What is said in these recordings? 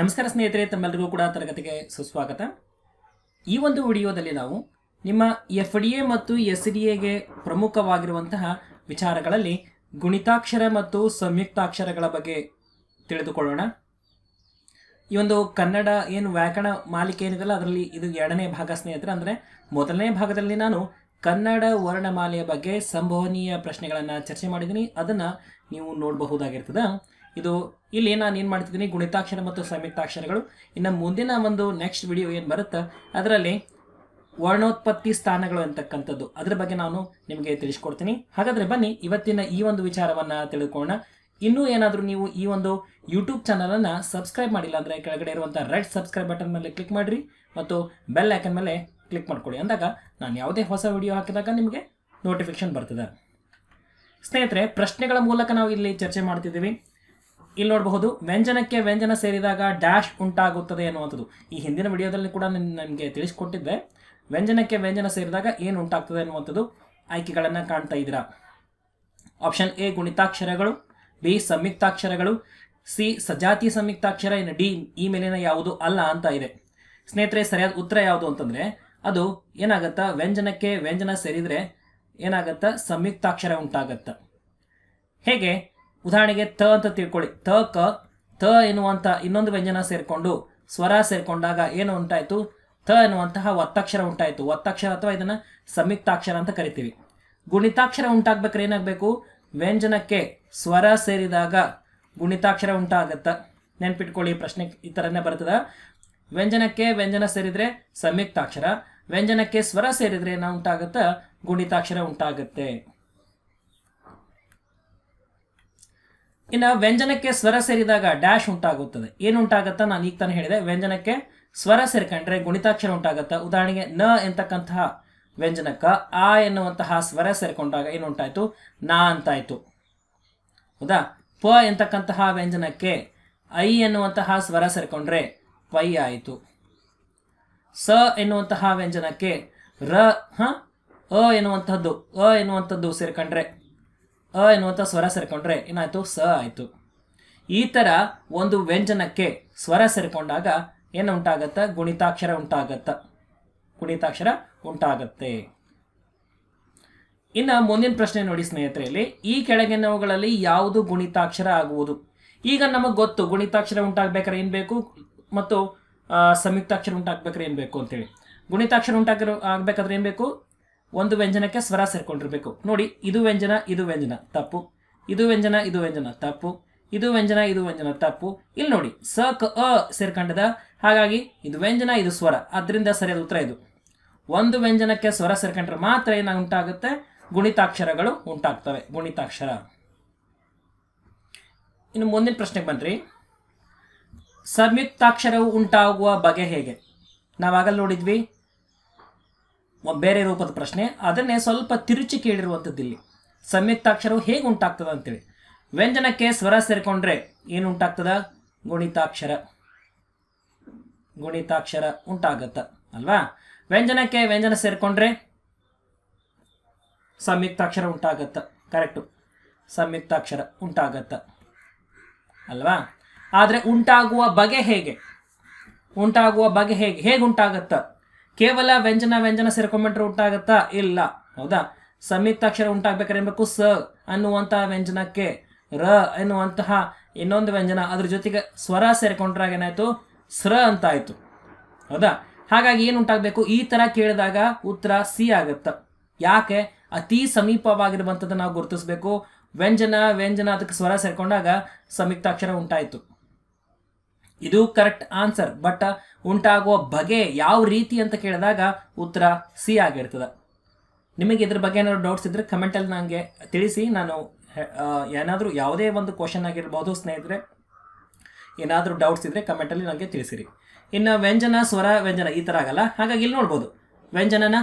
ನಮಸ್ಕಾರ ಸ್ನೇಹಿತರೆ, ತಮ್ಮೆಲ್ಲರಿಗೂ ಕೂಡ ತರಗತಿಗೆ ಸುಸ್ವಾಗತ. ಈ ಒಂದು ವಿಡಿಯೋದಲ್ಲಿ ನಾವು ನಿಮ್ಮ FDA ಮತ್ತು SDAಗೆ ಪ್ರಮುಖವಾಗಿರುವಂತಹ ವಿಚಾರಗಳಲ್ಲಿ ಗುಣಿತಾಕ್ಷರ ಮತ್ತು ಸಂಯುಕ್ತಾಕ್ಷರಗಳ ಬಗ್ಗೆ ತಿಳಿದುಕೊಳ್ಳೋಣ. ಈ ಒಂದು ಕನ್ನಡ ಏನು ವ್ಯಾಕರಣ ಮಾಲಿಕೆ ಏನಿದೆಯಲ್ಲ ಅದರಲ್ಲಿ ಇದು ಎರಡನೇ ಭಾಗ ಸ್ನೇಹಿತರೆ. ಅಂದರೆ ಮೊದಲನೇ ಭಾಗದಲ್ಲಿ ನಾನು ಕನ್ನಡ ವರ್ಣಮಾಲೆಯ ಬಗ್ಗೆ ಸಂಭವನೀಯ ಪ್ರಶ್ನೆಗಳನ್ನು ಚರ್ಚೆ ಮಾಡಿದ್ದೀನಿ, ಅದನ್ನು ನೀವು ನೋಡಬಹುದಾಗಿರ್ತದೆ. ಇದು ಇಲ್ಲಿ ನಾನು ಏನು ಮಾಡ್ತಿದ್ದೀನಿ, ಗುಣಿತಾಕ್ಷರ ಮತ್ತು ಸಂಯುಕ್ತಾಕ್ಷರಗಳು. ಇನ್ನು ಮುಂದಿನ ಒಂದು ನೆಕ್ಸ್ಟ್ ವಿಡಿಯೋ ಏನು ಬರುತ್ತೆ ಅದರಲ್ಲಿ ವರ್ಣೋತ್ಪತ್ತಿ ಸ್ಥಾನಗಳು ಅಂತಕ್ಕಂಥದ್ದು, ಅದರ ಬಗ್ಗೆ ನಾನು ನಿಮಗೆ ತಿಳಿಸ್ಕೊಡ್ತೀನಿ. ಹಾಗಾದರೆ ಬನ್ನಿ ಇವತ್ತಿನ ಈ ಒಂದು ವಿಚಾರವನ್ನು ತಿಳ್ಕೊಳ್ಳೋಣ. ಇನ್ನೂ ಏನಾದರೂ ನೀವು ಈ ಒಂದು ಯೂಟ್ಯೂಬ್ ಚಾನಲನ್ನು ಸಬ್ಸ್ಕ್ರೈಬ್ ಮಾಡಿಲ್ಲ ಅಂದರೆ ಕೆಳಗಡೆ ಇರುವಂಥ ರೆಡ್ ಸಬ್ಸ್ಕ್ರೈಬ್ ಬಟನ್ ಮೇಲೆ ಕ್ಲಿಕ್ ಮಾಡಿರಿ ಮತ್ತು ಬೆಲ್ ಐಕನ್ ಮೇಲೆ ಕ್ಲಿಕ್ ಮಾಡ್ಕೊಳ್ಳಿ. ಅಂದಾಗ ನಾನು ಯಾವುದೇ ಹೊಸ ವಿಡಿಯೋ ಹಾಕಿದಾಗ ನಿಮಗೆ ನೋಟಿಫಿಕೇಶನ್ ಬರ್ತದೆ. ಸ್ನೇಹಿತರೆ, ಪ್ರಶ್ನೆಗಳ ಮೂಲಕ ನಾವು ಇಲ್ಲಿ ಚರ್ಚೆ ಮಾಡ್ತಿದ್ದೀವಿ. ಇಲ್ಲಿ ನೋಡಬಹುದು, ವ್ಯಂಜನಕ್ಕೆ ವ್ಯಂಜನ ಸೇರಿದಾಗ ಡ್ಯಾಶ್ ಉಂಟಾಗುತ್ತದೆ ಅನ್ನುವಂಥದ್ದು. ಈ ಹಿಂದಿನ ವಿಡಿಯೋದಲ್ಲಿ ಕೂಡ ನನಗೆ ತಿಳಿಸ್ಕೊಟ್ಟಿದ್ದೆ. ವ್ಯಂಜನಕ್ಕೆ ವ್ಯಂಜನ ಸೇರಿದಾಗ ಏನು ಉಂಟಾಗ್ತದೆ ಅನ್ನುವಂಥದ್ದು. ಆಯ್ಕೆಗಳನ್ನು ಕಾಣ್ತಾ ಇದ್ದೀರಾ. ಆಪ್ಷನ್ ಎ ಗುಣಿತಾಕ್ಷರಗಳು, ಬಿ ಸಂಯುಕ್ತಾಕ್ಷರಗಳು, ಸಿ ಸಜಾತಿ ಸಂಯುಕ್ತಾಕ್ಷರ, ಇನ್ನು ಡಿ ಈ ಮೇಲಿನ ಯಾವುದು ಅಲ್ಲ ಅಂತ ಇದೆ. ಸ್ನೇಹಿತರೆ, ಸರಿಯಾದ ಉತ್ತರ ಯಾವುದು ಅಂತಂದರೆ ಅದು ಏನಾಗತ್ತಾ, ವ್ಯಂಜನಕ್ಕೆ ವ್ಯಂಜನ ಸೇರಿದರೆ ಏನಾಗತ್ತಾ, ಸಂಯುಕ್ತಾಕ್ಷರ ಉಂಟಾಗತ್ತ. ಹೇಗೆ? ಉದಾಹರಣೆಗೆ ತ ಅಂತ ತಿಳ್ಕೊಳ್ಳಿ. ತ ಎನ್ನುವಂಥ ಇನ್ನೊಂದು ವ್ಯಂಜನ ಸೇರಿಕೊಂಡು ಸ್ವರ ಸೇರಿಕೊಂಡಾಗ ಏನು ಉಂಟಾಯಿತು, ತ ಎನ್ನುವಂತಹ ಒತ್ತಕ್ಷರ ಉಂಟಾಯಿತು. ಒತ್ತಕ್ಷರ ಅಥವಾ ಇದನ್ನು ಸಂಯುಕ್ತಾಕ್ಷರ ಅಂತ ಕರಿತೀವಿ. ಗುಣಿತಾಕ್ಷರ ಉಂಟಾಗ್ಬೇಕಾದ್ರೆ ಏನಾಗಬೇಕು, ವ್ಯಂಜನಕ್ಕೆ ಸ್ವರ ಸೇರಿದಾಗ ಗುಣಿತಾಕ್ಷರ ಉಂಟಾಗತ್ತ. ನೆನ್ಪಿಟ್ಕೊಳ್ಳಿ, ಪ್ರಶ್ನೆ ಈ ಥರನೇ ಬರ್ತದೆ. ವ್ಯಂಜನಕ್ಕೆ ವ್ಯಂಜನ ಸೇರಿದರೆ ಸಂಯುಕ್ತಾಕ್ಷರ, ವ್ಯಂಜನಕ್ಕೆ ಸ್ವರ ಸೇರಿದರೆ ಏನು ಉಂಟಾಗತ್ತ, ಗುಣಿತಾಕ್ಷರ ಉಂಟಾಗುತ್ತೆ. ಇನ್ನು ವ್ಯಂಜನಕ್ಕೆ ಸ್ವರ ಸೇರಿದಾಗ ಡ್ಯಾಶ್ ಉಂಟಾಗುತ್ತದೆ. ಏನು ಉಂಟಾಗತ್ತಾ, ನಾನು ಈಗ ತಾನೇ ಹೇಳಿದೆ, ವ್ಯಂಜನಕ್ಕೆ ಸ್ವರ ಸೇರ್ಕೊಂಡ್ರೆ ಗುಣಿತಾಕ್ಷರ ಉಂಟಾಗತ್ತಾ. ಉದಾಹರಣೆಗೆ ನ ಎಂತಕ್ಕಂತಹ ವ್ಯಂಜನಕ್ಕ ಆ ಎನ್ನುವಂತಹ ಸ್ವರ ಸೇರ್ಕೊಂಡಾಗ ಏನು ಉಂಟಾಯಿತು, ನಾ ಅಂತಾಯಿತು. ಹೌದಾ? ಪ ಎಂತಕ್ಕಂತಹ ವ್ಯಂಜನಕ್ಕೆ ಐ ಎನ್ನುವಂತಹ ಸ್ವರ ಸೇರ್ಕೊಂಡ್ರೆ ಪೈ ಆಯಿತು. ಸ ಎನ್ನುವಂತಹ ವ್ಯಂಜನಕ್ಕೆ ಅ ಎನ್ನುವಂಥದ್ದು ಸೇರ್ಕೊಂಡ್ರೆ ಎನ್ನುವಂಥ ಸ್ವರ ಸೇರ್ಕೊಂಡ್ರೆ ಏನಾಯಿತು, ಸ ಆಯಿತು. ಈ ಥರ ಒಂದು ವ್ಯಂಜನಕ್ಕೆ ಸ್ವರ ಸೇರ್ಕೊಂಡಾಗ ಏನು ಉಂಟಾಗತ್ತ, ಗುಣಿತಾಕ್ಷರ ಉಂಟಾಗತ್ತೆ. ಇನ್ನು ಮುಂದಿನ ಪ್ರಶ್ನೆ ನೋಡಿ ಸ್ನೇಹಿತರಲ್ಲಿ, ಈ ಕೆಳಗಿನವುಗಳಲ್ಲಿ ಯಾವುದು ಗುಣಿತಾಕ್ಷರ ಆಗುವುದು? ಈಗ ನಮಗೆ ಗೊತ್ತು ಗುಣಿತಾಕ್ಷರ ಉಂಟಾಗಬೇಕಾದ್ರೆ ಏನು ಬೇಕು ಮತ್ತು ಸಂಯುಕ್ತಾಕ್ಷರ ಉಂಟಾಗಬೇಕಾದ್ರೆ ಏನು ಬೇಕು ಅಂತೇಳಿ. ಗುಣಿತಾಕ್ಷರ ಆಗ್ಬೇಕಾದ್ರೆ ಏನು ಬೇಕು, ಒಂದು ವ್ಯಂಜನಕ್ಕೆ ಸ್ವರ ಸೇರ್ಕೊಂಡಿರ್ಬೇಕು. ನೋಡಿ, ಇದು ವ್ಯಂಜನ ಇದು ವ್ಯಂಜನ ತಪ್ಪು, ಇದು ವ್ಯಂಜನ ಇದು ವ್ಯಂಜನ ತಪ್ಪು, ಇದು ವ್ಯಂಜನ ಇದು ವ್ಯಂಜನ ತಪ್ಪು. ಇಲ್ಲಿ ನೋಡಿ, ಸ ಕ ಅ ಸೇರ್ಕೊಂಡದ, ಹಾಗಾಗಿ ಇದು ವ್ಯಂಜನ ಇದು ಸ್ವರ, ಅದರಿಂದ ಸರಿಯಾದ ಉತ್ತರ ಇದು. ಒಂದು ವ್ಯಂಜನಕ್ಕೆ ಸ್ವರ ಸೇರ್ಕೊಂಡ್ರೆ ಮಾತ್ರ ಏನಾಗ ಉಂಟಾಗುತ್ತೆ, ಗುಣಿತಾಕ್ಷರಗಳು ಉಂಟಾಗ್ತವೆ. ಗುಣಿತಾಕ್ಷರ. ಇನ್ನು ಮುಂದಿನ ಪ್ರಶ್ನೆಗೆ ಬನ್ರಿ. ಸಂಯುಕ್ತಾಕ್ಷರವು ಉಂಟಾಗುವ ಬಗೆ ಹೇಗೆ? ನಾವಾಗಲ್ಲಿ ನೋಡಿದ್ವಿ ಬೇರೆ ರೂಪದ ಪ್ರಶ್ನೆ, ಅದನ್ನೇ ಸ್ವಲ್ಪ ತಿರುಚಿ ಕೇಳಿರುವಂಥದ್ದು ಇಲ್ಲಿ. ಸಂಯುಕ್ತಾಕ್ಷರವು ಹೇಗೆ ಉಂಟಾಗ್ತದ ಅಂತೇಳಿ. ವ್ಯಂಜನಕ್ಕೆ ಸ್ವರ ಸೇರಿಕೊಂಡ್ರೆ ಏನು ಉಂಟಾಗ್ತದ, ಗುಣಿತಾಕ್ಷರ ಉಂಟಾಗತ್ತ ಅಲ್ವಾ. ವ್ಯಂಜನಕ್ಕೆ ವ್ಯಂಜನ ಸೇರಿಕೊಂಡ್ರೆ ಸಂಯುಕ್ತಾಕ್ಷರ ಉಂಟಾಗತ್ತ. ಕರೆಕ್ಟು, ಸಂಯುಕ್ತಾಕ್ಷರ ಉಂಟಾಗತ್ತ ಅಲ್ವಾ. ಆದರೆ ಉಂಟಾಗುವ ಬಗೆ ಹೇಗೆ ಹೇಗೆ ಉಂಟಾಗತ್ತ? ಕೇವಲ ವ್ಯಂಜನ ಸೇರ್ಕೊಂಡ್ಬಿಟ್ರೆ ಉಂಟಾಗತ್ತಾ? ಇಲ್ಲ. ಹೌದಾ? ಸಂಯುಕ್ತಾಕ್ಷರ ಉಂಟಾಗ್ಬೇಕಾದ್ರೆ ಏನ್ಬೇಕು, ಸ ಅನ್ನುವಂಥ ವ್ಯಂಜನಕ್ಕೆ ರ ಎನ್ನುವಂತಹ ಇನ್ನೊಂದು ವ್ಯಂಜನ ಅದ್ರ ಜೊತೆಗೆ ಸ್ವರ ಸೇರ್ಕೊಂಡ್ರಾಗ ಏನಾಯ್ತು, ಸ್ರ ಅಂತ ಆಯ್ತು. ಹೌದಾ? ಹಾಗಾಗಿ ಏನು ಉಂಟಾಗಬೇಕು, ಈ ಥರ ಕೇಳಿದಾಗ ಉತ್ತರ ಸಿ ಆಗತ್ತ. ಯಾಕೆ? ಅತಿ ಸಮೀಪವಾಗಿರುವಂಥದ್ದು ನಾವು ಗುರುತಿಸ್ಬೇಕು. ವ್ಯಂಜನ ಅದಕ್ಕೆ ಸ್ವರ ಸೇರ್ಕೊಂಡಾಗ ಸಂಯುಕ್ತಾಕ್ಷರ ಉಂಟಾಯಿತು. ಇದು ಕರೆಕ್ಟ್ ಆನ್ಸರ್. ಬಟ್ ಉಂಟಾಗುವ ಬಗೆ ಯಾವ ರೀತಿ ಅಂತ ಕೇಳಿದಾಗ ಉತ್ತರ ಸಿ ಆಗಿರ್ತದೆ. ನಿಮಗೆ ಇದ್ರ ಬಗ್ಗೆ ಏನಾದ್ರು ಡೌಟ್ಸ್ ಇದ್ದರೆ ಕಮೆಂಟಲ್ಲಿ ನನಗೆ ತಿಳಿಸಿ. ನಾನು ಏನಾದರೂ ಯಾವುದೇ ಒಂದು ಕ್ವಶನ್ ಆಗಿರ್ಬೋದು ಸ್ನೇಹಿತರೆ, ಏನಾದರೂ ಡೌಟ್ಸ್ ಇದ್ದರೆ ಕಮೆಂಟಲ್ಲಿ ನನಗೆ ತಿಳಿಸಿರಿ. ಇನ್ನು ವ್ಯಂಜನ ಸ್ವರ ವ್ಯಂಜನ ಈ ಥರ ಆಗಲ್ಲ. ಹಾಗಾಗಿ ಇಲ್ಲಿ ನೋಡ್ಬೋದು, ವ್ಯಂಜನನ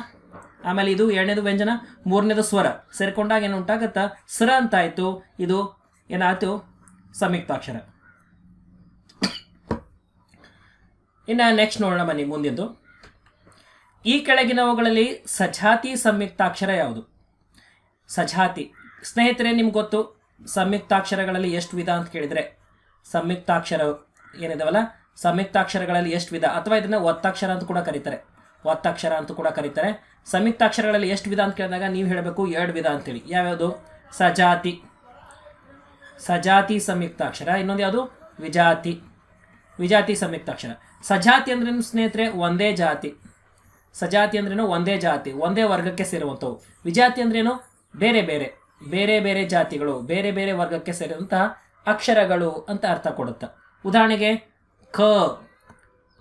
ಆಮೇಲೆ ಇದು ಎರಡನೇದು ವ್ಯಂಜನ, ಮೂರನೇದು ಸ್ವರ ಸೇರ್ಕೊಂಡಾಗ ಏನು ಉಂಟಾಗತ್ತಾ, ಸ್ರ ಅಂತಾಯಿತು. ಇದು ಏನಾಯಿತು, ಸಂಯುಕ್ತಾಕ್ಷರ. ಇನ್ನು ನೆಕ್ಸ್ಟ್ ನೋಡೋಣ ಬನ್ನಿ ಮುಂದಿದ್ದು. ಈ ಕೆಳಗಿನವುಗಳಲ್ಲಿ ಸಜಾತಿ ಸಂಯುಕ್ತಾಕ್ಷರ ಯಾವುದು? ಸಜಾತಿ ಸ್ನೇಹಿತರೆ, ನಿಮ್ಗೆ ಗೊತ್ತು ಸಂಯುಕ್ತಾಕ್ಷರಗಳಲ್ಲಿ ಎಷ್ಟು ವಿಧ ಅಂತ ಕೇಳಿದರೆ, ಸಂಯುಕ್ತಾಕ್ಷರ ಏನಿದಾವಲ್ಲ ಸಂಯುಕ್ತಾಕ್ಷರಗಳಲ್ಲಿ ಎಷ್ಟು ವಿಧ, ಅಥವಾ ಇದನ್ನ ಒತ್ತಕ್ಷರ ಅಂತ ಕೂಡ ಕರೀತಾರೆ, ಒತ್ತಕ್ಷರ ಅಂತ ಕೂಡ ಕರೀತಾರೆ. ಸಂಯುಕ್ತಾಕ್ಷರಗಳಲ್ಲಿ ಎಷ್ಟು ವಿಧ ಅಂತ ಕೇಳಿದಾಗ ನೀವು ಹೇಳಬೇಕು 2 ವಿಧ ಅಂತೇಳಿ. ಯಾವ್ಯಾವುದು? ಸಜಾತಿ, ಸಜಾತಿ ಸಂಯುಕ್ತಾಕ್ಷರ. ಇನ್ನೊಂದು ಯಾವುದು? ವಿಜಾತಿ, ವಿಜಾತಿ ಸಂಯುಕ್ತಾಕ್ಷರ. ಸಜಾತಿ ಅಂದ್ರೇನು ಸ್ನೇಹಿತರೆ? ಒಂದೇ ಜಾತಿ. ಸಜಾತಿ ಅಂದ್ರೇನು? ಒಂದೇ ಜಾತಿ, ಒಂದೇ ವರ್ಗಕ್ಕೆ ಸೇರುವಂಥವು. ವಿಜಾತಿ ಅಂದ್ರೇನು? ಬೇರೆ ಬೇರೆ ಬೇರೆ ಬೇರೆ ಜಾತಿಗಳು, ಬೇರೆ ಬೇರೆ ವರ್ಗಕ್ಕೆ ಸೇರಿದಂತಹ ಅಕ್ಷರಗಳು ಅಂತ ಅರ್ಥ ಕೊಡುತ್ತೆ. ಉದಾಹರಣೆಗೆ ಕ,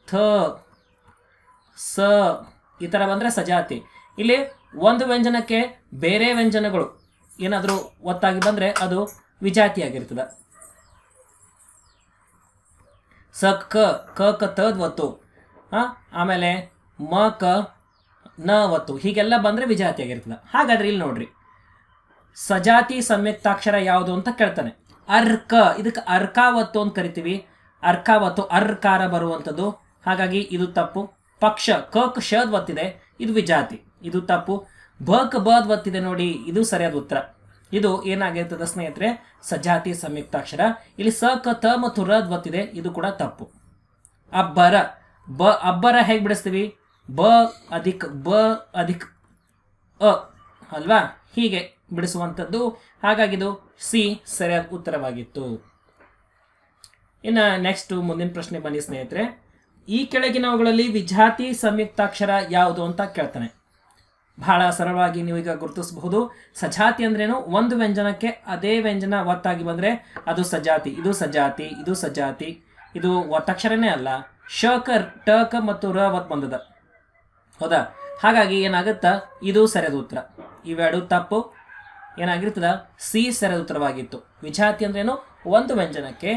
ಥ, ಸ ಈ ಥರ ಬಂದರೆ ಸಜಾತಿ. ಇಲ್ಲಿ ಒಂದು ವ್ಯಂಜನಕ್ಕೆ ಬೇರೆ ವ್ಯಂಜನಗಳು ಏನಾದರೂ ಒತ್ತಾಗಿ ಬಂದರೆ ಅದು ವಿಜಾತಿಯಾಗಿರ್ತದೆ. ಸ ಕ, ಕ ಕ ತದ್ ಒತ್ತು, ಆಮೇಲೆ ಮ ಕ ನ ಒತ್ತು, ಹೀಗೆಲ್ಲ ಬಂದರೆ ವಿಜಾತಿಯಾಗಿರ್ತದೆ. ಹಾಗಾದ್ರೆ ಇಲ್ಲಿ ನೋಡ್ರಿ, ಸಜಾತಿ ಸಂಯುಕ್ತಾಕ್ಷರ ಯಾವುದು ಅಂತ ಕೇಳ್ತಾನೆ. ಅರ್ಕ, ಇದಕ್ಕೆ ಅರ್ಕಾವತ್ತು ಅಂತ ಕರಿತೀವಿ. ಅರ್ಕಾವತ್ತು ಅರ್ಕಾರ ಬರುವಂಥದ್ದು, ಹಾಗಾಗಿ ಇದು ತಪ್ಪು. ಪಕ್ಷ, ಕಕ್ ಶದ್ ಒತ್ತಿದೆ, ಇದು ವಿಜಾತಿ, ಇದು ತಪ್ಪು. ಬಕ್ ಬದ್ ಒತ್ತಿದೆ ನೋಡಿ, ಇದು ಸರಿಯಾದ ಉತ್ತರ. ಇದು ಏನಾಗಿರ್ತದೆ ಸ್ನೇಹಿತರೆ? ಸಜಾತಿ ಸಂಯುಕ್ತಾಕ್ಷರ. ಇಲ್ಲಿ ಸ ಕ ತ ಮತ್ತು ರದ್ ಒತ್ತಿದೆ, ಇದು ಕೂಡ ತಪ್ಪು. ಅಬ್ಬರ, ಬ ಅಬ್ಬರ ಹೇಗೆ ಬಿಡಿಸ್ತೀವಿ? ಬ ಅಧಿಕ್ ಬ ಅಧಿಕ್ ಅ ಅಲ್ವಾ? ಹೀಗೆ ಬಿಡಿಸುವಂಥದ್ದು. ಹಾಗಾಗಿದು ಸಿ ಸರಿಯಾದ ಉತ್ತರವಾಗಿತ್ತು. ಇನ್ನು ನೆಕ್ಸ್ಟ್ ಮುಂದಿನ ಪ್ರಶ್ನೆ ಬನ್ನಿ ಸ್ನೇಹಿತರೆ. ಈ ಕೆಳಗಿನವುಗಳಲ್ಲಿ ವಿಜಾತಿ ಸಂಯುಕ್ತಾಕ್ಷರ ಯಾವುದು ಅಂತ ಕೇಳ್ತಾನೆ. ಬಹಳ ಸರಳವಾಗಿ ನೀವು ಈಗ ಗುರುತಿಸಬಹುದು. ಸಜಾತಿ ಅಂದ್ರೇನು? ಒಂದು ವ್ಯಂಜನಕ್ಕೆ ಅದೇ ವ್ಯಂಜನ ಒತ್ತಾಗಿ ಬಂದರೆ ಅದು ಸಜಾತಿ. ಇದು ಸಜಾತಿ, ಇದು ಸಜಾತಿ, ಇದು ಒತ್ತಕ್ಷರನೇ ಅಲ್ಲ. ಶ ಕ ಟ ಕ ಮತ್ತು ರ ಒತ್ತು ಬಂದದ, ಹೌದಾ? ಹಾಗಾಗಿ ಏನಾಗುತ್ತಾ? ಇದು ಸರಿಯಾದ ಉತ್ತರ. ಇವೆರಡು ತಪ್ಪು. ಏನಾಗಿರ್ತದ? ಸಿ ಸರಿಯಾದ ಉತ್ತರವಾಗಿತ್ತು. ವಿಜಾತಿ ಅಂದ್ರೇನು? ಒಂದು ವ್ಯಂಜನಕ್ಕೆ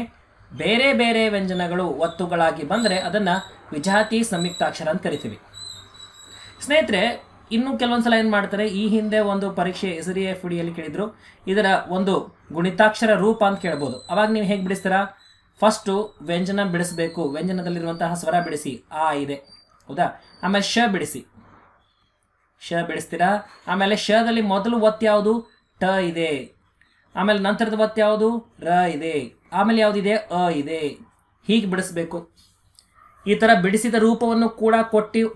ಬೇರೆ ಬೇರೆ ವ್ಯಂಜನಗಳು ಒತ್ತುಗಳಾಗಿ ಬಂದರೆ ಅದನ್ನು ವಿಜಾತಿ ಸಂಯುಕ್ತಾಕ್ಷರ ಅಂತ ಕರಿತೀವಿ. ಸ್ನೇಹಿತರೆ, ಇನ್ನು ಕೆಲವೊಂದ್ಸಲ ಏನು ಮಾಡ್ತಾರೆ, ಈ ಹಿಂದೆ ಒಂದು ಪರೀಕ್ಷೆ SDFD ಯಲ್ಲಿ ಕೇಳಿದ್ರು, ಇದರ ಒಂದು ಗುಣಿತಾಕ್ಷರ ರೂಪ ಅಂತ ಕೇಳ್ಬೋದು. ಅವಾಗ ನೀವು ಹೇಗೆ ಬಿಡಿಸ್ತೀರಾ? ಫಸ್ಟು ವ್ಯಂಜನ ಬಿಡಿಸಬೇಕು, ವ್ಯಂಜನದಲ್ಲಿರುವಂತಹ ಸ್ವರ ಬಿಡಿಸಿ. ಆ ಇದೆ, ಹೌದಾ? ಆಮೇಲೆ ಶ ಬಿಡಿಸಿ, ಶ ಬಿಡಿಸ್ತೀರಾ. ಆಮೇಲೆ ಶದಲ್ಲಿ ಮೊದಲು ಒತ್ತು ಯಾವುದು? ಟ ಇದೆ. ಆಮೇಲೆ ನಂತರದ ಒತ್ತು ಯಾವುದು? ರ ಇದೆ. ಆಮೇಲೆ ಯಾವುದಿದೆ? ಅ ಇದೆ. ಹೀಗೆ ಬಿಡಿಸ್ಬೇಕು. ಈ ಥರ ಬಿಡಿಸಿದ ರೂಪವನ್ನು ಕೂಡ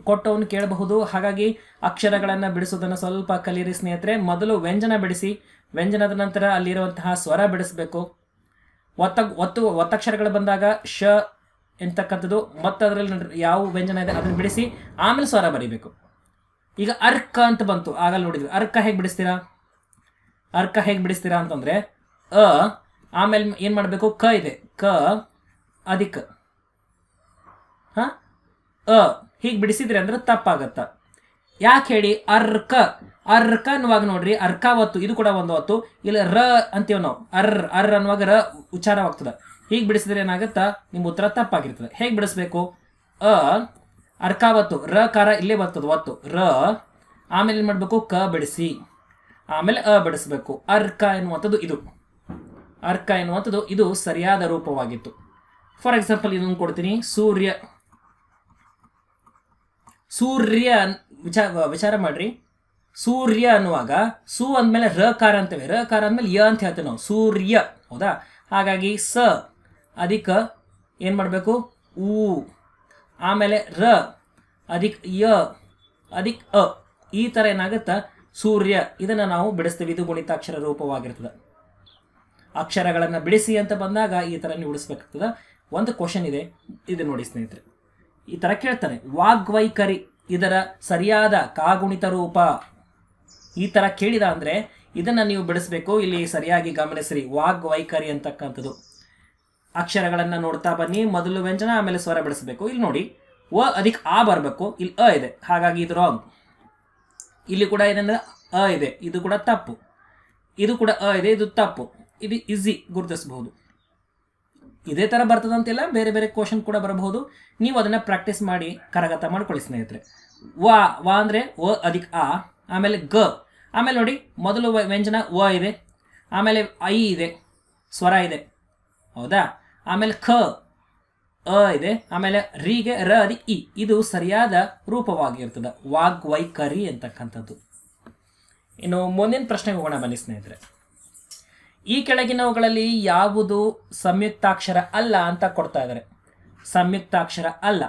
ಕೊಟ್ಟವನು ಕೇಳಬಹುದು. ಹಾಗಾಗಿ ಅಕ್ಷರಗಳನ್ನು ಬಿಡಿಸೋದನ್ನು ಸ್ವಲ್ಪ ಕಲಿಯಿರಿ ಸ್ನೇಹಿತರೆ. ಮೊದಲು ವ್ಯಂಜನ ಬಿಡಿಸಿ, ವ್ಯಂಜನದ ನಂತರ ಅಲ್ಲಿರುವಂತಹ ಸ್ವರ ಬಿಡಿಸಬೇಕು. ಒತ್ತಕ್ಷರಗಳು ಬಂದಾಗ ಶ ಎಂತಕ್ಕಂಥದ್ದು ಮತ್ತು ಅದರಲ್ಲಿ ಯಾವ ವ್ಯಂಜನ ಇದೆ ಅದನ್ನು ಬಿಡಿಸಿ ಆಮೇಲೆ ಸ್ವರ ಬರೀಬೇಕು. ಈಗ ಅರ್ಕ ಅಂತ ಬಂತು, ಆಗಲ್ಲ ನೋಡಿದ್ವಿ. ಅರ್ಕ ಹೇಗೆ ಬಿಡಿಸ್ತೀರಾ? ಅರ್ಕ ಹೇಗೆ ಬಿಡಿಸ್ತೀರಾ ಅಂತಂದರೆ ಅ, ಆಮೇಲೆ ಏನು ಮಾಡಬೇಕು? ಕ ಇದೆ, ಕ ಅಧಿಕ ಅ, ಹೀಗೆ ಬಿಡಿಸಿದ್ರಿ ಅಂದ್ರೆ ತಪ್ಪಾಗತ್ತ. ಯಾಕೆ ಹೇಳಿ? ಅರ್ಕ, ಅರ್ಕ ಅನ್ನುವಾಗ ನೋಡ್ರಿ, ಅರ್ಕಾವತ್ತು ಇದು ಕೂಡ ಒಂದು ಹೊತ್ತು. ಇಲ್ಲಿ ರ ಅಂತೀವಿ ನಾವು, ಅರ್ ಅನ್ನುವಾಗ ರ ಉಚ್ಚಾರವಾಗ್ತದೆ. ಹೀಗೆ ಬಿಡಿಸಿದ್ರೆ ಏನಾಗುತ್ತಾ? ನಿಮ್ಮ ಉತ್ತರ ತಪ್ಪಾಗಿರ್ತದೆ. ಹೇಗೆ ಬಿಡಿಸ್ಬೇಕು? ಅ ಅರ್ಕಾವತ್ತು, ರ ಕಾರ ಇಲ್ಲೇ ಬರ್ತದೆ ಒತ್ತು, ರ. ಆಮೇಲೆ ಏನು ಮಾಡಬೇಕು? ಕ ಬಿಡಿಸಿ, ಆಮೇಲೆ ಅ ಬಿಡಿಸ್ಬೇಕು. ಅರ್ಕ ಎನ್ನುವಂಥದ್ದು ಇದು, ಅರ್ಕ ಎನ್ನುವಂಥದ್ದು ಇದು ಸರಿಯಾದ ರೂಪವಾಗಿತ್ತು. ಫಾರ್ ಎಕ್ಸಾಂಪಲ್ ಇದನ್ನು ಕೊಡ್ತೀನಿ. ಸೂರ್ಯ, ಸೂರ್ಯ ವಿಚಾರ ಮಾಡ್ರಿ. ಸೂರ್ಯ ಅನ್ನುವಾಗ ಸು ಅಂದಮೇಲೆ ರ ಕಾರ ಅಂತೇವೆ, ರ ಕಾರ ಅಂದಮೇಲೆ ಯ ಅಂತ ಹೇಳ್ತೇವೆ ನಾವು, ಸೂರ್ಯ, ಹೌದಾ? ಹಾಗಾಗಿ ಸ ಅಧಿಕ ಏನು ಮಾಡಬೇಕು? ಊ, ಆಮೇಲೆ ರ ಅಧಿಕ್ ಯ ಅಧಿಕ್ ಅ, ಈ ಥರ ಏನಾಗುತ್ತಾ? ಸೂರ್ಯ. ಇದನ್ನು ನಾವು ಬಿಡಿಸ್ತೀವಿ. ಇದು ಗುಣಿತಾಕ್ಷರ ರೂಪವಾಗಿರ್ತದೆ. ಅಕ್ಷರಗಳನ್ನು ಬಿಡಿಸಿ ಅಂತ ಬಂದಾಗ ಈ ಥರ ನೀವು ಬಿಡಿಸ್ಬೇಕಾಗ್ತದೆ. ಒಂದು ಕ್ವಶನ್ ಇದೆ, ಇದು ನೋಡಿ ಸ್ನೇಹಿತರೆ. ಈ ಥರ ಕೇಳ್ತಾನೆ, ವಾಗ್ವೈಖರಿ ಇದರ ಸರಿಯಾದ ಕಾಗುಣಿತ ರೂಪ. ಈ ಥರ ಕೇಳಿದ ಅಂದರೆ ಇದನ್ನು ನೀವು ಬಿಡಿಸ್ಬೇಕು. ಇಲ್ಲಿ ಸರಿಯಾಗಿ ಗಮನಿಸ್ರಿ, ವಾಗ್ವೈಖರಿ ಅಂತಕ್ಕಂಥದ್ದು. ಅಕ್ಷರಗಳನ್ನು ನೋಡ್ತಾ ಬನ್ನಿ. ಮೊದಲು ವ್ಯಂಜನ, ಆಮೇಲೆ ಸ್ವರ ಬಿಡಿಸ್ಬೇಕು. ಇಲ್ಲಿ ನೋಡಿ, ವ ಅಧಿಕ ಆ ಬರಬೇಕು, ಇಲ್ಲಿ ಅ ಇದೆ, ಹಾಗಾಗಿ ಇದು ರಾಂಗ್. ಇಲ್ಲಿ ಕೂಡ ಏನಂದ್ರೆ ಅ ಇದೆ, ಇದು ಕೂಡ ತಪ್ಪು. ಇದು ಕೂಡ ಅ ಇದೆ, ಇದು ತಪ್ಪು. ಇದು ಈಸಿ ಗುರುತಿಸಬಹುದು. ಇದೇ ಥರ ಬರ್ತದಂತಿಲ್ಲ, ಬೇರೆ ಬೇರೆ ಕ್ವಶನ್ ಕೂಡ ಬರಬಹುದು. ನೀವು ಅದನ್ನು ಪ್ರಾಕ್ಟೀಸ್ ಮಾಡಿ ಕರಗತ ಮಾಡ್ಕೊಳ್ಳಿ ಸ್ನೇಹಿತರೆ. ವಾ ಅಂದರೆ ವ ಅಧಿಕ ಆ, ಆಮೇಲೆ ಗ, ಆಮೇಲೆ ನೋಡಿ ಮೊದಲು ವ್ಯಂಜನ ವ ಇದೆ, ಆಮೇಲೆ ಐ ಇದೆ, ಸ್ವರ ಇದೆ, ಹೌದಾ? ಆಮೇಲೆ ಖ ಅ ಇದೆ, ಆಮೇಲೆ ರಿಗೆ ರ ಅದಿ ಇ. ಇದು ಸರಿಯಾದ ರೂಪವಾಗಿರ್ತದೆ, ವಾಗ್ವೈಖರಿ ಅಂತಕ್ಕಂಥದ್ದು. ಇನ್ನು ಮುಂದಿನ ಪ್ರಶ್ನೆಗೆ ಹೋಗೋಣ ಬನ್ನಿ ಸ್ನೇಹಿತರೆ. ಈ ಕೆಳಗಿನವುಗಳಲ್ಲಿ ಯಾವುದು ಸಂಯುಕ್ತಾಕ್ಷರ ಅಲ್ಲ ಅಂತ ಕೊಡ್ತಾ ಇದ್ದಾರೆ. ಸಂಯುಕ್ತಾಕ್ಷರ ಅಲ್ಲ.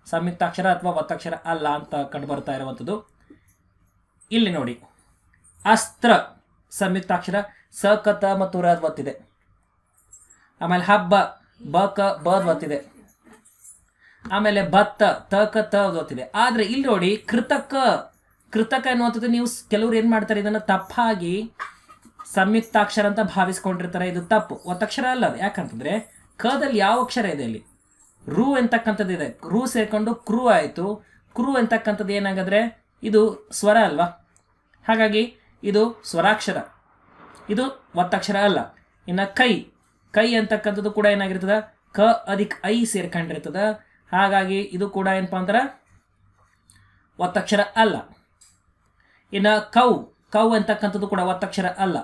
ಸಂಯುಕ್ತಾಕ್ಷರ ಅಥವಾ ಒತ್ತಕ್ಷರ ಅಲ್ಲ ಅಂತ ಕಂಡು ಬರ್ತಾ ಇರುವಂಥದ್ದು. ಇಲ್ಲಿ ನೋಡಿ, ಅಸ್ತ್ರ ಸಂಯುಕ್ತಾಕ್ಷರ ಸ ಕ ತ ಮತ್ತು ರ ಒತ್ತಿದೆ. ಆಮೇಲೆ ಹಬ್ಬ ಬ ಕ ಬ ಒತ್ತಿದೆ. ಆಮೇಲೆ ಭತ್ತ ತ ಕ ತ ಒತ್ತಿದೆ. ಆದ್ರೆ ಇಲ್ಲಿ ನೋಡಿ ಕೃತಕ ಎನ್ನುವಂಥದ್ದು ನೀವು ಕೆಲವರು ಏನ್ ಮಾಡ್ತಾರೆ, ಇದನ್ನ ತಪ್ಪಾಗಿ ಸಂಯುಕ್ತಾಕ್ಷರ ಅಂತ ಭಾವಿಸ್ಕೊಂಡಿರ್ತಾರೆ. ಇದು ತಪ್ಪು, ಒತ್ತಕ್ಷರ ಅಲ್ಲ ಅದು. ಯಾಕಂತಂದ್ರೆ ಕದಲ್ಲಿ ಯಾವ ಅಕ್ಷರ ಇದೆ? ಇಲ್ಲಿ ರು ಎಂತಕ್ಕಂಥದ್ದು ಇದೆ. ರು ಸೇರ್ಕೊಂಡು ಕ್ರೂ ಆಯಿತು. ಕ್ರೂ ಎಂತಕ್ಕಂಥದ್ದು ಏನಾಗದ್ರೆ ಇದು ಸ್ವರ ಅಲ್ವಾ, ಹಾಗಾಗಿ ಇದು ಸ್ವರಾಕ್ಷರ, ಇದು ಒತ್ತಕ್ಷರ ಅಲ್ಲ. ಇನ್ನು ಕೈ ಅಂತಕ್ಕಂಥದ್ದು ಕೂಡ ಏನಾಗಿರ್ತದ, ಕ ಅಧಿಕ ಐ ಸೇರ್ಕೊಂಡಿರ್ತದ. ಹಾಗಾಗಿ ಇದು ಕೂಡ ಏನಪ್ಪಾ ಅಂದ್ರೆ ಒತ್ತಕ್ಷರ ಅಲ್ಲ. ಇನ್ನು ಕೌ ಅಂತಕ್ಕಂಥದ್ದು ಕೂಡ ಒತ್ತಕ್ಷರ ಅಲ್ಲ.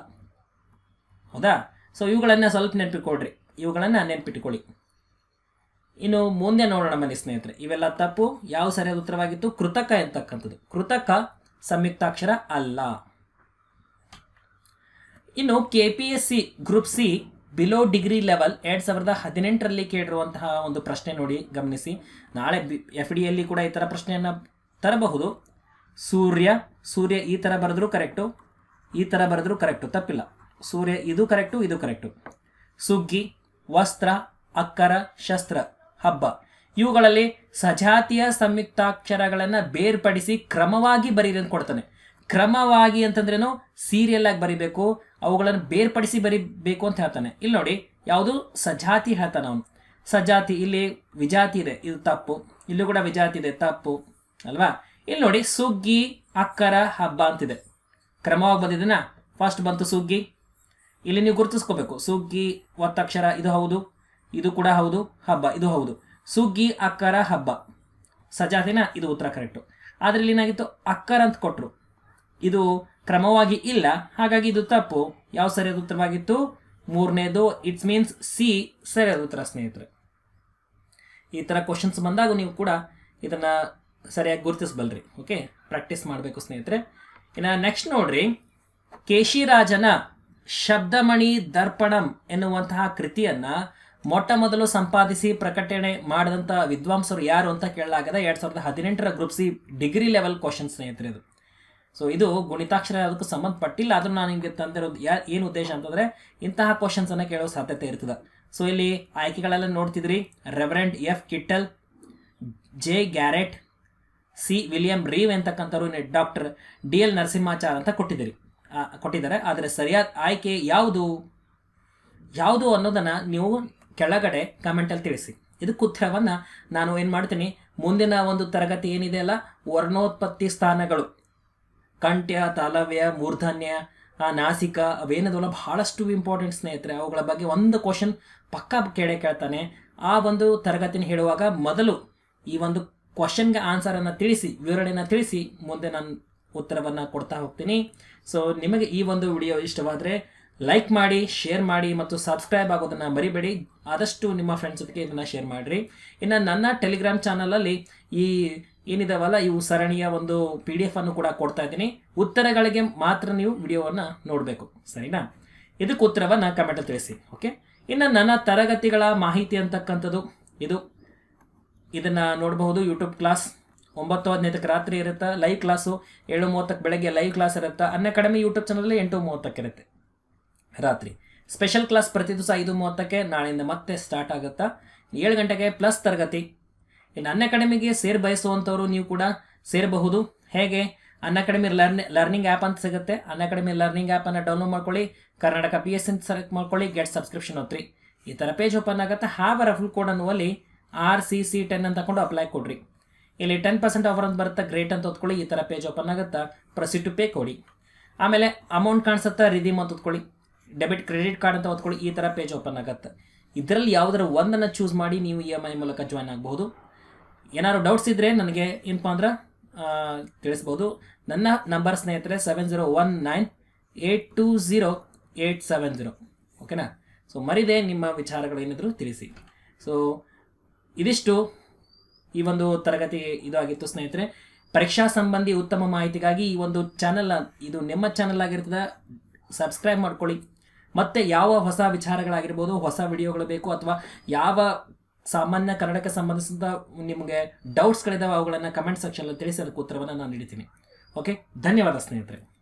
ಹೌದಾ? ಸೊ ಇವುಗಳನ್ನ ಸ್ವಲ್ಪ ನೆನಪಿಟ್ಕೊಳ್ರಿ, ಇವುಗಳನ್ನ ನೆನಪಿಟ್ಕೊಳ್ಳಿ. ಇನ್ನು ಮುಂದೆ ನೋಡೋಣ ಬನ್ನಿ ಸ್ನೇಹಿತರೆ. ಇವೆಲ್ಲ ತಪ್ಪು. ಯಾವ ಸರಿಯಾದ ಉತ್ತರವಾಗಿತ್ತು? ಕೃತಕ ಎಂತಕ್ಕಂಥದ್ದು. ಕೃತಕ ಸಂಯುಕ್ತಾಕ್ಷರ ಅಲ್ಲ. ಇನ್ನು KPSC group C below degree level 2018ರಲ್ಲಿ ಕೇಳಿರುವಂತಹ ಒಂದು ಪ್ರಶ್ನೆ ನೋಡಿ, ಗಮನಿಸಿ. ನಾಳೆ FDಯಲ್ಲಿ ಕೂಡ ಈ ಥರ ಪ್ರಶ್ನೆಯನ್ನು ತರಬಹುದು. ಸೂರ್ಯ ಈ ಥರ ಬರೆದ್ರು ಕರೆಕ್ಟು, ಈ ಥರ ಬರೆದ್ರು ಕರೆಕ್ಟು, ತಪ್ಪಿಲ್ಲ. ಸೂರ್ಯ ಇದು ಕರೆಕ್ಟು, ಇದು ಕರೆಕ್ಟು. ಸುಗ್ಗಿ, ವಸ್ತ್ರ, ಅಕ್ಕರ, ಶಸ್ತ್ರ, ಹಬ್ಬ, ಇವುಗಳಲ್ಲಿ ಸಜಾತಿಯ ಸಂಯುಕ್ತಾಕ್ಷರಗಳನ್ನು ಬೇರ್ಪಡಿಸಿ ಕ್ರಮವಾಗಿ ಬರೀರಿ ಅಂತ ಕೊಡ್ತಾನೆ. ಕ್ರಮವಾಗಿ ಅಂತಂದ್ರೇನು, ಸೀರಿಯಲ್ ಆಗಿ ಬರಿಬೇಕು, ಅವುಗಳನ್ನು ಬೇರ್ಪಡಿಸಿ ಬರಿಬೇಕು ಅಂತ ಹೇಳ್ತಾನೆ. ಇಲ್ಲಿ ನೋಡಿ, ಯಾವುದು ಸಜಾತಿ ಹೇಳ್ತಾನೆ ಅವನು. ಸಜಾತಿ, ಇಲ್ಲಿ ವಿಜಾತಿ ಇದೆ, ಇದು ತಪ್ಪು. ಇಲ್ಲೂ ಕೂಡ ವಿಜಾತಿ ಇದೆ, ತಪ್ಪು ಅಲ್ವಾ. ಇಲ್ಲಿ ನೋಡಿ, ಸುಗ್ಗಿ, ಅಕ್ಕರ, ಹಬ್ಬ ಅಂತಿದೆ. ಕ್ರಮವಾಗಿ ಬಂದಿದ್ದನ ಫಸ್ಟ್ ಬಂತು ಸುಗ್ಗಿ. ಇಲ್ಲಿ ನೀವು ಗುರುತಿಸ್ಕೋಬೇಕು, ಸುಗ್ಗಿ ಒತ್ತಕ್ಷರ ಇದು ಹೌದು, ಇದು ಕೂಡ ಹೌದು, ಹಬ್ಬ ಇದು ಹೌದು. ಸುಗ್ಗಿ, ಅಕ್ಕರ, ಹಬ್ಬ ಸಜಾತಿನ, ಇದು ಉತ್ತರ ಕರೆಕ್ಟು. ಆದ್ರೆ ಇಲ್ಲಿ ಏನಾಗಿತ್ತು, ಅಕ್ಕರ ಅಂತ ಕೊಟ್ರು, ಇದು ಕ್ರಮವಾಗಿ ಇಲ್ಲ, ಹಾಗಾಗಿ ಇದು ತಪ್ಪು. ಯಾವ ಸರಿಯಾದ ಉತ್ತರವಾಗಿತ್ತು? ಮೂರನೇದು. ಇಟ್ಸ್ ಮೀನ್ಸ್ ಸಿ ಸರಿಯಾದ ಉತ್ತರ ಸ್ನೇಹಿತರೆ. ಈ ಥರ ಕ್ವಶನ್ಸ್ ಬಂದಾಗ ನೀವು ಕೂಡ ಇದನ್ನ ಸರಿಯಾಗಿ ಗುರುತಿಸಬಲ್ರಿ. ಓಕೆ, ಪ್ರಾಕ್ಟೀಸ್ ಮಾಡಬೇಕು ಸ್ನೇಹಿತರೆ. ಇನ್ನು ನೆಕ್ಸ್ಟ್ ನೋಡ್ರಿ, ಕೇಶಿರಾಜನ ಶಬ್ದಮಣಿ ದರ್ಪಣಂ ಎನ್ನುವಂತಹ ಕೃತಿಯನ್ನ ಮೊಟ್ಟ ಮೊದಲು ಸಂಪಾದಿಸಿ ಪ್ರಕಟಣೆ ಮಾಡಿದಂಥ ವಿದ್ವಾಂಸರು ಯಾರು ಅಂತ ಕೇಳಲಾಗದ 2018ರ group C degree level question ಸ್ನೇಹಿತರೆ ಇದು. ಸೊ ಇದು ಗುಣಿತಾಕ್ಷರ ಅದಕ್ಕೂ ಸಂಬಂಧಪಟ್ಟಿಲ್ಲ, ಆದ್ರೂ ನಾನು ನಿಮಗೆ ತಂದಿರೋದು ಏನು ಉದ್ದೇಶ ಅಂತಂದ್ರೆ ಇಂತಹ ಕ್ವಶನ್ಸ್ ಅನ್ನ ಕೇಳೋ ಸಾಧ್ಯತೆ ಇರ್ತದೆ. ಸೊ ಇಲ್ಲಿ ಆಯ್ಕೆಗಳೆಲ್ಲ ನೋಡ್ತಿದ್ರಿ, reverend F Kittel, J Garrett, C William Reeve ಅಂತಕ್ಕಂಥವ್ರು, ಡಾಕ್ಟರ್ DL ನರಸಿಂಹಾಚಾರ್ ಅಂತ ಕೊಟ್ಟಿದ್ದಾರೆ. ಆದರೆ ಸರಿಯಾದ ಆಯ್ಕೆ ಯಾವುದು ಅನ್ನೋದನ್ನ ನೀವು ಕೆಳಗಡೆ ಕಮೆಂಟಲ್ಲಿ ತಿಳಿಸಿ. ಇದಕ್ಕೆ ಉತ್ತರವನ್ನ ನಾನು ಏನು ಮಾಡ್ತೀನಿ, ಮುಂದಿನ ಒಂದು ತರಗತಿ ಏನಿದೆ ಅಲ್ಲ, ವರ್ಣೋತ್ಪತ್ತಿ ಸ್ಥಾನಗಳು, ಕಂಠ್ಯ, ತಾಲವ್ಯ, ಮೂರ್ಧನ್ಯ, ನಾಸಿಕ, ಅವೇನದಲ್ಲ ಬಹಳಷ್ಟು ಇಂಪಾರ್ಟೆಂಟ್ ಸ್ನೇಹಿತರೆ. ಅವುಗಳ ಬಗ್ಗೆ ಒಂದು ಕ್ವಶನ್ ಪಕ್ಕಾ ಕೇಳ್ತಾನೆ. ಆ ಒಂದು ತರಗತಿನ ಹೇಳುವಾಗ ಮೊದಲು ಈ ಒಂದು ಕ್ವಶನ್ಗೆ ಆನ್ಸರನ್ನು ತಿಳಿಸಿ, ವಿವರಣೆಯನ್ನು ತಿಳಿಸಿ, ಮುಂದೆ ನಾನು ಉತ್ತರವನ್ನು ಕೊಡ್ತಾ ಹೋಗ್ತೀನಿ. ಸೊ ನಿಮಗೆ ಈ ಒಂದು ವಿಡಿಯೋ ಇಷ್ಟವಾದರೆ ಲೈಕ್ ಮಾಡಿ, ಶೇರ್ ಮಾಡಿ ಮತ್ತು ಸಬ್ಸ್ಕ್ರೈಬ್ ಆಗೋದನ್ನು ಮರಿಬೇಡಿ. ಆದಷ್ಟು ನಿಮ್ಮ ಫ್ರೆಂಡ್ಸ್ ಜೊತೆಗೆ ಇದನ್ನು ಶೇರ್ ಮಾಡಿರಿ. ಇನ್ನು ನನ್ನ ಟೆಲಿಗ್ರಾಮ್ ಚಾನಲಲ್ಲಿ ಈ ಏನಿದಾವಲ್ಲ ಇವು ಸರಣಿಯ ಒಂದು PDF ಅನ್ನು ಕೂಡ ಕೊಡ್ತಾ ಇದ್ದೀನಿ. ಉತ್ತರಗಳಿಗೆ ಮಾತ್ರ ನೀವು ವಿಡಿಯೋವನ್ನು ನೋಡಬೇಕು, ಸರಿನಾ? ಇದಕ್ಕೆ ಉತ್ತರವನ್ನು ಕಮೆಂಟಲ್ಲಿ ತಿಳಿಸಿ. ಓಕೆ, ಇನ್ನು ನನ್ನ ತರಗತಿಗಳ ಮಾಹಿತಿ ಅಂತಕ್ಕಂಥದ್ದು ಇದನ್ನು ನೋಡಬಹುದು. ಯೂಟ್ಯೂಬ್ ಕ್ಲಾಸ್ 9:15 ರಾತ್ರಿ ಇರುತ್ತೆ, ಲೈವ್ ಕ್ಲಾಸು 7:30 ಬೆಳಗ್ಗೆ ಲೈವ್ ಕ್ಲಾಸ್ ಇರುತ್ತೆ. ಅನ್ಅಕಾಡೆಮಿ ಯೂಟ್ಯೂಬ್ ಚಾನಲಲ್ಲಿ 8:30 ಇರುತ್ತೆ ರಾತ್ರಿ. ಸ್ಪೆಷಲ್ ಕ್ಲಾಸ್ ಪ್ರತಿ ದಿವಸ 5:30 ನಾಳೆಯಿಂದ ಮತ್ತೆ ಸ್ಟಾರ್ಟ್ ಆಗುತ್ತಾ. 7 ಗಂಟೆಗೆ ಪ್ಲಸ್ ತರಗತಿ. ಇನ್ನು ಅನ್ಅಕಾಡೆಮಿಗೆ ಬಯಸುವಂಥವ್ರು ನೀವು ಕೂಡ ಸೇರಬಹುದು. ಹೇಗೆ? ಅನ್ಅಕಾಡೆಮಿ ಲರ್ನಿಂಗ್ ಆ್ಯಪ್ ಅಂತ ಸಿಗುತ್ತೆ. ಅನ್ಅಕಾಡೆಮಿ ಲರ್ನಿಂಗ್ ಆ್ಯಪನ್ನು ಡೌನ್ಲೋಡ್ ಮಾಡ್ಕೊಳ್ಳಿ, ಕರ್ನಾಟಕ PSC ಅಂತ ಸೆಲೆಕ್ಟ್ ಮಾಡ್ಕೊಳ್ಳಿ, ಗೆಟ್ ಸಬ್ಸ್ಕ್ರಿಪ್ಷನ್ ಹೊತ್ರಿ. ಈ ಥರ ಪೇಜ್ ಓಪನ್ ಆಗುತ್ತೆ. ಹ್ಯಾವ್ ಅ ರೆಫರಲ್ ಕೋಡ್ ಅನ್ನುವಲ್ಲಿ RCC10 ಅಂತ ತಗೊಂಡು ಅಪ್ಲೈ ಕೊಡ್ರಿ. ಇಲ್ಲಿ 10% ಆಫರ್ ಅಂತ ಬರುತ್ತೆ, ಗ್ರೇಟ್ ಅಂತ ಹೊತ್ಕೊಳ್ಳಿ. ಈ ಥರ ಪೇಜ್ ಓಪನ್ ಆಗುತ್ತಾ, ಪ್ರೊಸೀಡ್ ಟು ಪೇ ಕೊಡಿ. ಆಮೇಲೆ ಅಮೌಂಟ್ ಕಾಣಿಸುತ್ತಾ, ರಿದೀಮ್ ಅಂತ ಹೊತ್ಕೊಳ್ಳಿ, ಡೆಬಿಟ್ ಕ್ರೆಡಿಟ್ ಕಾರ್ಡ್ ಅಂತ ಹೊತ್ಕೊಳ್ಳಿ. ಈ ಥರ ಪೇಜ್ ಓಪನ್ ಆಗುತ್ತೆ. ಇದರಲ್ಲಿ ಯಾವುದರ ಒಂದನ್ನು ಚೂಸ್ ಮಾಡಿ ನೀವು EMI ಮೂಲಕ ಜಾಯ್ನ್ ಆಗಬಹುದು. ಏನಾದ್ರು ಡೌಟ್ಸ್ ಇದ್ದರೆ ನನಗೆ ಏನಪ್ಪ ಅಂದ್ರೆ ತಿಳಿಸ್ಬೋದು. ನನ್ನ ನಂಬರ್ ಸ್ನೇಹಿತರೆ 7019820870. ಓಕೆನಾ? ಸೊ ಮರಿದೆ ನಿಮ್ಮ ವಿಚಾರಗಳೇನಿದ್ರು ತಿಳಿಸಿ. ಸೊ ಇದಿಷ್ಟು ಈ ಒಂದು ತರಗತಿ ಇದಾಗಿತ್ತು ಸ್ನೇಹಿತರೆ. ಪರೀಕ್ಷಾ ಸಂಬಂಧಿ ಉತ್ತಮ ಮಾಹಿತಿಗಾಗಿ ಈ ಒಂದು ಚಾನಲ್, ಇದು ನಿಮ್ಮ ಚಾನಲ್ ಆಗಿರ್ತದೆ, ಸಬ್ಸ್ಕ್ರೈಬ್ ಮಾಡ್ಕೊಳ್ಳಿ. ಮತ್ತು ಯಾವ ಹೊಸ ವಿಚಾರಗಳಾಗಿರ್ಬೋದು, ಹೊಸ ವಿಡಿಯೋಗಳು ಬೇಕು ಅಥವಾ ಯಾವ ಸಾಮಾನ್ಯ ಕನ್ನಡಕ್ಕೆ ಸಂಬಂಧಿಸಿದ ನಿಮಗೆ ಡೌಟ್ಸ್ಗಳಿದ್ದಾವೆ, ಅವುಗಳನ್ನು ಕಮೆಂಟ್ ಸೆಕ್ಷನಲ್ಲಿ ತಿಳಿಸಿ ಅದಕ್ಕೆ ಉತ್ತರವನ್ನು ನಾನು ನೀಡ್ತೀನಿ. ಓಕೆ, ಧನ್ಯವಾದ ಸ್ನೇಹಿತರೆ.